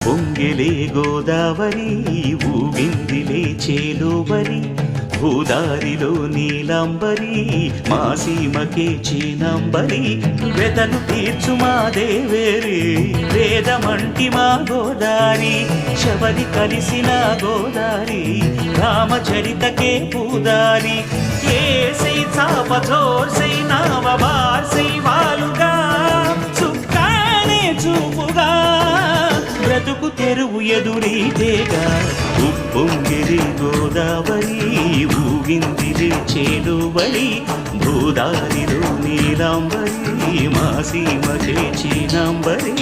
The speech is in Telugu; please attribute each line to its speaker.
Speaker 1: ఉప్పొంగిలే గోదావరి ఊగిందిలే చేలోబరి భూదారిలో నీలాంబరి మా సీమకే చీనాంబరి వెతను తీర్చు మా దేవేరి వేదమంటి మా గోదారి శబరి కలిసిన గోదారి రామచరితకే పూదారి ఏసై చాపచోర్సై నావబార్సై వాలుగా చుక్కానే చూపుగా బ్రతుకు తెరువు ఎదురీతేగా ఉప్పొంగిరి గోదావరి ఊగిందిరి చేలువరి భూదారిలో నీలాంబరి మా సీమ చేచినాంబరి